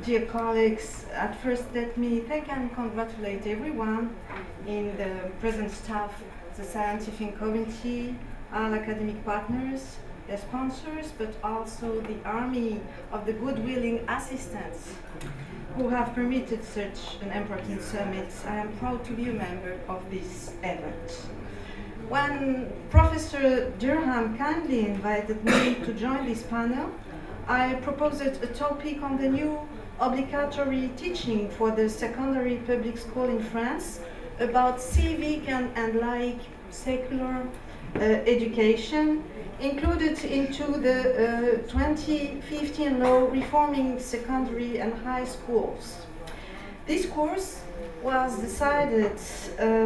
Dear colleagues, at first let me thank and congratulate everyone in the present staff, the scientific community, all academic partners, their sponsors, but also the army of the good-willing assistants who have permitted such an important summit. I am proud to be a member of this event. When Professor Durham kindly invited me to join this panel, I proposed a topic on the new obligatory teaching for the secondary public school in France about civic and laic secular education, included into the 2015 law reforming secondary and high schools. This course was decided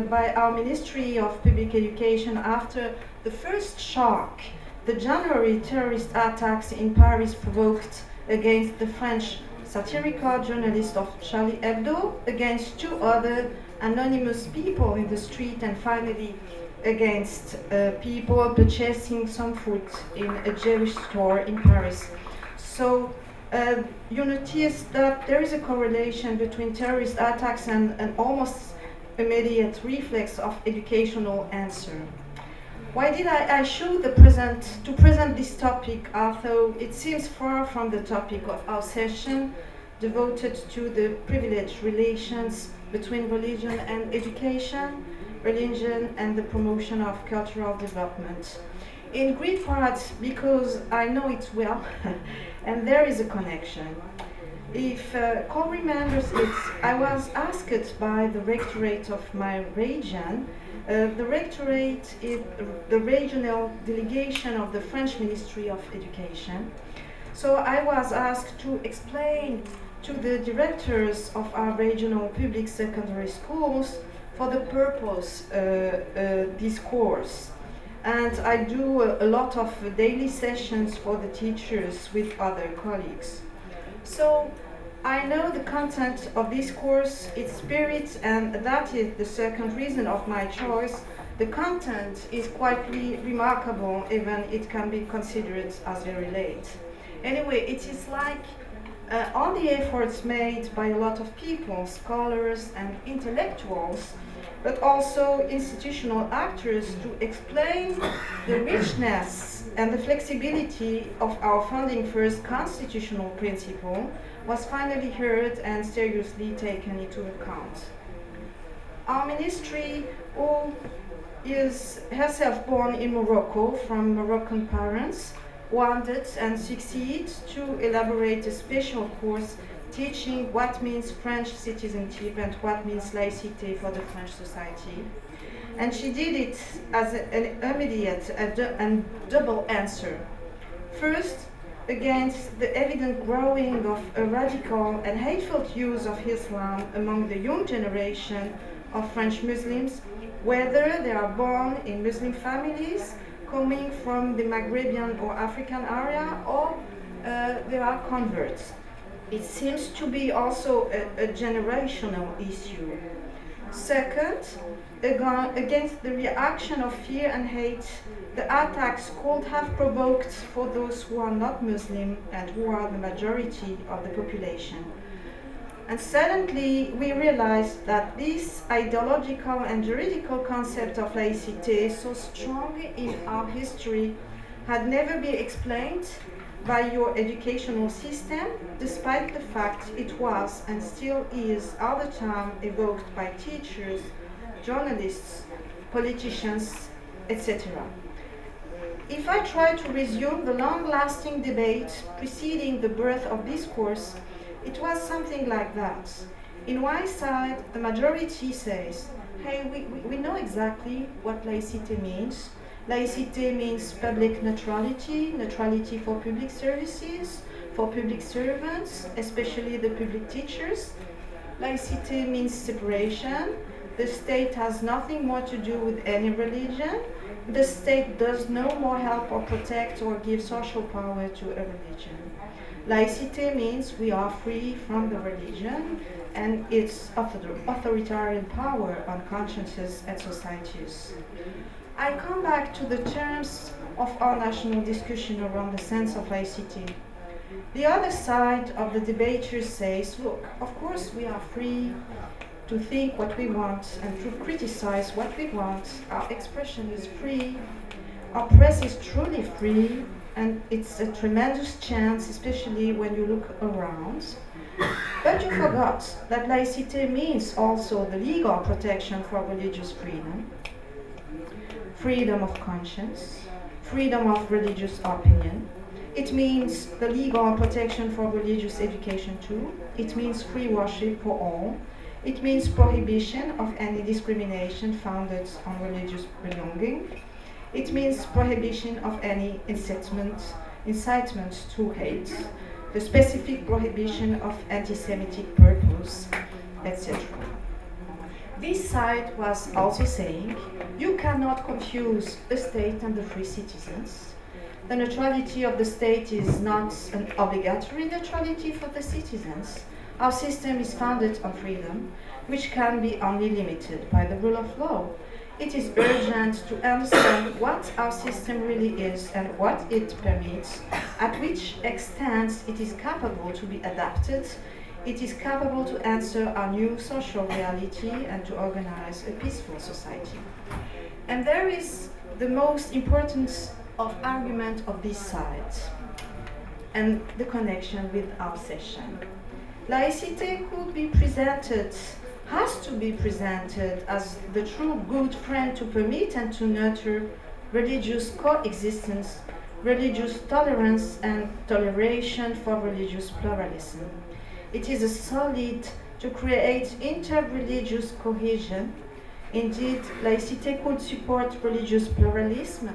by our Ministry of Public Education after the first shock the January terrorist attacks in Paris provoked against the French satirical journalist of Charlie Hebdo, against two other anonymous people in the street, and finally against people purchasing some food in a Jewish store in Paris. So you notice that there is a correlation between terrorist attacks and an almost immediate reflex of educational answer. Why did I choose to present this topic, although it seems far from the topic of our session, devoted to the privileged relations between religion and education, religion and the promotion of cultural development? In great part because I know it well, and there is a connection. If Cole remembers it, I was asked by the rectorate of my region. The rectorate is the regional delegation of the French Ministry of Education. So I was asked to explain to the directors of our regional public secondary schools for the purpose this course. And I do a lot of daily sessions for the teachers with other colleagues. So I know the content of this course, its spirit, and that is the second reason of my choice. The content is quite remarkable, even it can be considered as very late. Anyway, it is like all the efforts made by a lot of people, scholars and intellectuals, but also institutional actors, to explain the richness and the flexibility of our founding first constitutional principle was finally heard and seriously taken into account. Our ministry, who is herself born in Morocco from Moroccan parents, wanted and succeeded to elaborate a special course teaching what means French citizenship and what means laïcité for the French society. And she did it as an immediate and double answer. First, against the evident growing of a radical and hateful use of Islam among the young generation of French Muslims, whether they are born in Muslim families, coming from the Maghrebian or African area, or they are converts. It seems to be also a generational issue. Second, against the reaction of fear and hate the attacks could have provoked for those who are not Muslim and who are the majority of the population. And suddenly we realized that this ideological and juridical concept of laïcité, so strong in our history, had never been explained by your educational system, despite the fact it was and still is all the time evoked by teachers, journalists, politicians, etc. If I try to resume the long-lasting debate preceding the birth of this course, it was something like that. In one side, the majority says, hey, we know exactly what laïcité means. Laïcité means public neutrality, neutrality for public services, for public servants, especially the public teachers. Laïcité means separation. The state has nothing more to do with any religion. The state does no more help or protect or give social power to a religion. Laïcité means we are free from the religion and its authoritarian power on consciences and societies. I come back to the terms of our national discussion around the sense of laïcité. The other side of the debater says, look, of course we are free to think what we want and to criticize what we want. Our expression is free. Our press is truly free, and it's a tremendous chance, especially when you look around. But you forgot that laïcité means also the legal protection for religious freedom, freedom of conscience, freedom of religious opinion. It means the legal protection for religious education too. It means free worship for all. It means prohibition of any discrimination founded on religious belonging. It means prohibition of any incitement to hate, the specific prohibition of anti-Semitic purpose, etc. This side was also saying, you cannot confuse the state and the free citizens. The neutrality of the state is not an obligatory neutrality for the citizens. Our system is founded on freedom, which can be only limited by the rule of law. It is urgent to understand what our system really is and what it permits, at which extent it is capable to be adapted, it is capable to answer our new social reality and to organize a peaceful society. And there is the most important argument of this side and the connection with our session. Laïcité could be presented, has to be presented as the true good friend to permit and to nurture religious coexistence, religious tolerance and toleration for religious pluralism. It is a solid to create inter-religious cohesion. Indeed, laïcité could support religious pluralism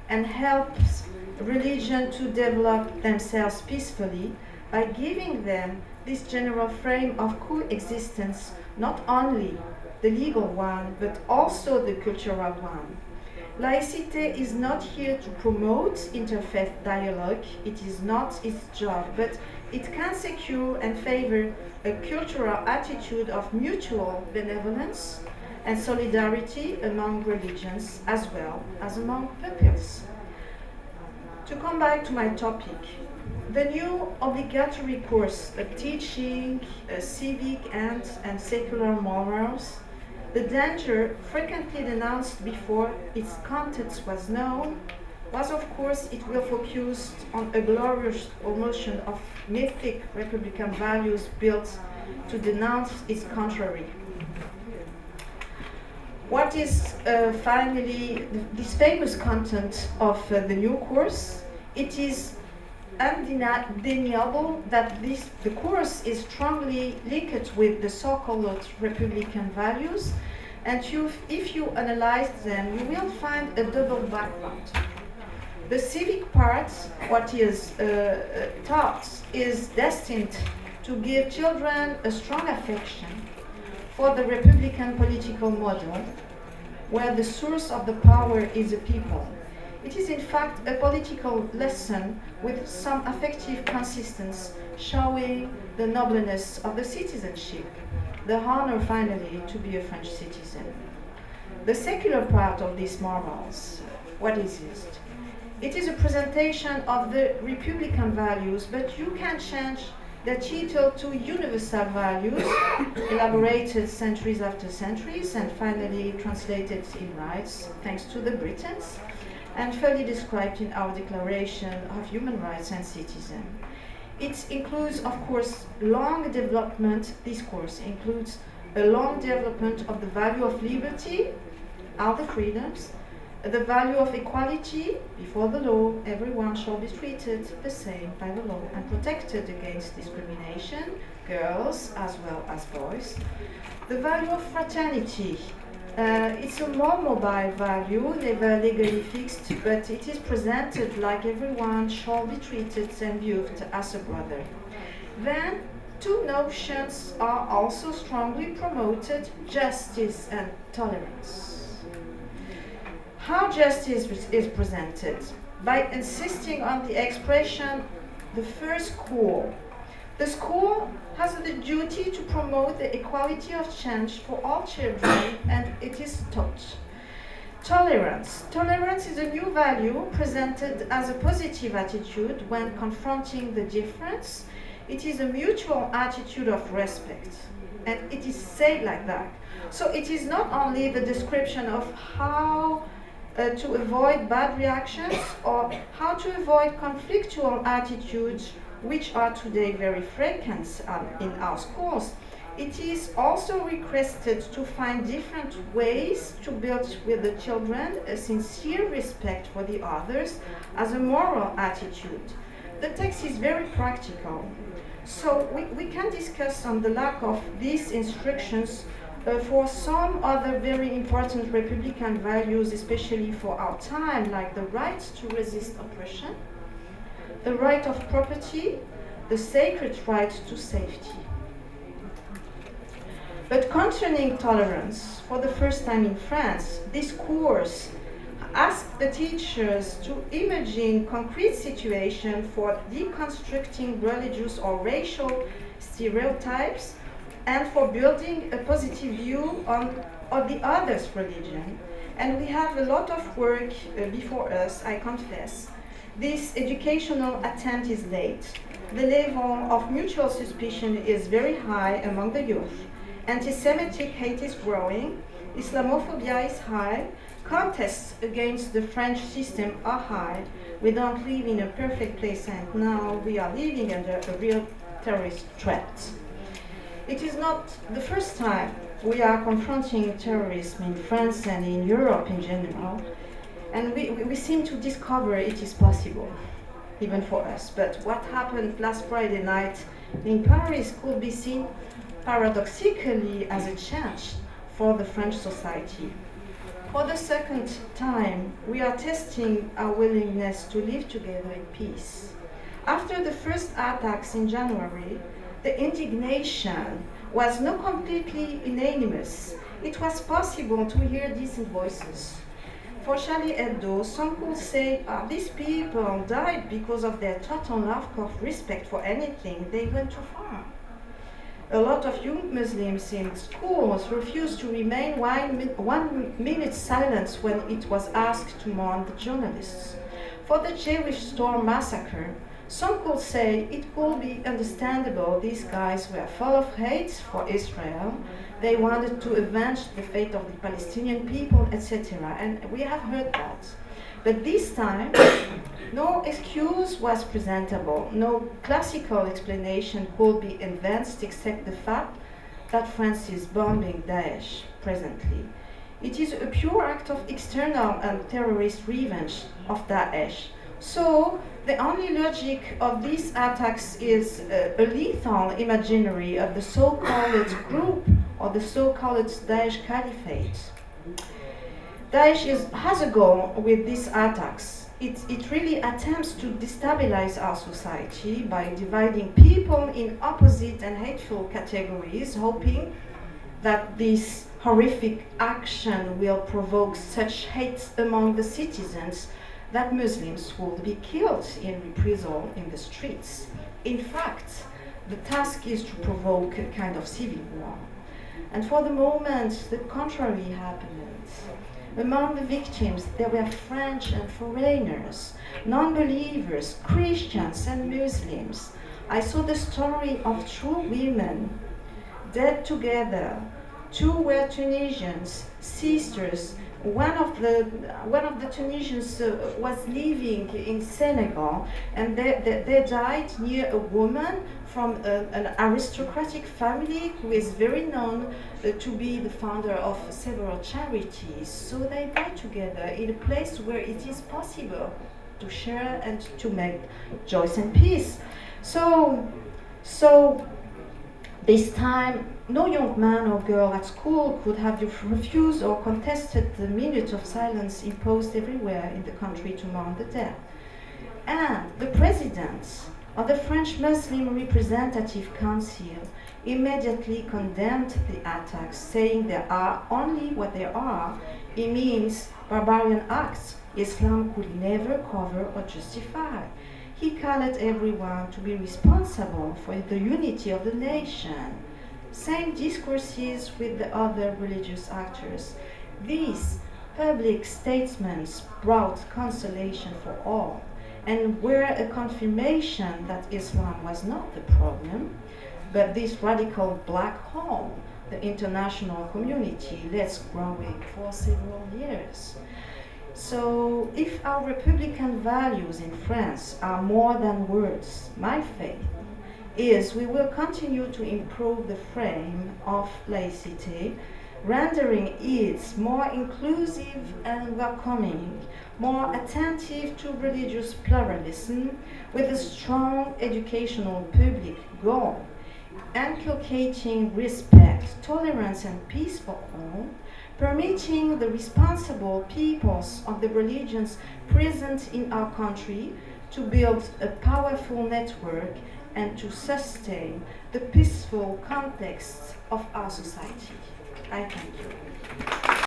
and helps religion to develop themselves peacefully by giving them this general frame of coexistence, not only the legal one, but also the cultural one. Laïcité is not here to promote interfaith dialogue, it is not its job, but it can secure and favor a cultural attitude of mutual benevolence and solidarity among religions as well as among peoples. To come back to my topic, the new obligatory course teaching civic and secular morals, the danger frequently denounced before its content was known, was of course it will focus on a glorious promotion of mythic republican values built to denounce its contrary. What is finally this famous content of the new course? It is undeniable that the course is strongly linked with the so-called republican values, and if you analyze them, you will find a double background. The civic part, what is taught, is destined to give children a strong affection for the republican political model, where the source of the power is the people. It is in fact a political lesson with some affective consistency, showing the nobleness of the citizenship, the honor finally to be a French citizen. The secular part of these morals, what is it? It is a presentation of the republican values, but you can change the title to universal values, elaborated centuries after centuries and finally translated in rights thanks to the Britons, and fully described in our Declaration of Human Rights and Citizen. It includes, of course, long development. This course includes a long development of the value of liberty, all the freedoms, the value of equality before the law. Everyone shall be treated the same by the law and protected against discrimination, girls as well as boys. The value of fraternity. It's a more mobile value, never legally fixed, but it is presented like everyone shall be treated and viewed as a brother. Then, two notions are also strongly promoted: justice and tolerance. How justice is presented? By insisting on the expression, the first school. The school has the duty to promote the equality of chance for all children, and it is taught Tolerance. Tolerance is a new value presented as a positive attitude when confronting the difference. It is a mutual attitude of respect, and it is said like that. So it is not only the description of how to avoid bad reactions or how to avoid conflictual attitudes, which are today very frequent in our schools. It is also requested to find different ways to build with the children a sincere respect for the others as a moral attitude. The text is very practical, so we can discuss on the lack of these instructions for some other very important Republican values, especially for our time, like the right to resist oppression, the right of property, the sacred right to safety. But concerning tolerance, for the first time in France, this course asked the teachers to imagine concrete situations for deconstructing religious or racial stereotypes and for building a positive view on the other's religion. And we have a lot of work before us, I confess. This educational attempt is late. The level of mutual suspicion is very high among the youth. Anti-Semitic hate is growing, Islamophobia is high, contests against the French system are high. We don't live in a perfect place, and now we are living under a real terrorist threat. It is not the first time we are confronting terrorism in France and in Europe in general, and we seem to discover it is possible, even for us. But what happened last Friday night in Paris could be seen paradoxically as a change for the French society. For the second time, we are testing our willingness to live together in peace. After the first attacks in January, the indignation was not completely unanimous. It was possible to hear decent voices. For Charlie Hebdo, some could say, these people died because of their total lack of respect for anything. They went too far. A lot of young Muslims in schools refused to remain 1 minute silence when it was asked to mourn the journalists. For the Jewish storm massacre, some could say it could be understandable these guys were full of hate for Israel. They wanted to avenge the fate of the Palestinian people, etc. And we have heard that. But this time, no excuse was presentable. No classical explanation could be advanced except the fact that France is bombing Daesh presently. It is a pure act of external and terrorist revenge of Daesh. So the only logic of these attacks is a lethal imaginary of the so-called group or the so-called Daesh Caliphate. Daesh has a goal with these attacks. It really attempts to destabilize our society by dividing people in opposite and hateful categories, hoping that this horrific action will provoke such hate among the citizens that Muslims will be killed in reprisal in the streets. In fact, the task is to provoke a kind of civil war. And for the moment, the contrary happened. Among the victims, there were French and foreigners, non-believers, Christians and Muslims. I saw the story of two women dead together. Two were Tunisians, sisters. One of the Tunisians was living in Senegal, and they died near a woman from an aristocratic family who is very known to be the founder of several charities. So they died together in a place where it is possible to share and to make joy and peace. So this time, no young man or girl at school could have refused or contested the minute of silence imposed everywhere in the country to mourn the dead. And the president of the French Muslim Representative Council immediately condemned the attacks, saying they are only what they are. It means barbarian acts Islam could never cover or justify. He called everyone to be responsible for the unity of the nation. Same discourses with the other religious actors. This public statements brought consolation for all, and were a confirmation that Islam was not the problem, but this radical black hole the international community lets growing for several years. So, if our republican values in France are more than words, my faith is we will continue to improve the frame of laïcité, rendering it more inclusive and welcoming, more attentive to religious pluralism, with a strong educational public goal, inculcating respect, tolerance, and peace for all, permitting the responsible peoples of the religions present in our country to build a powerful network and to sustain the peaceful context of our society. I thank you.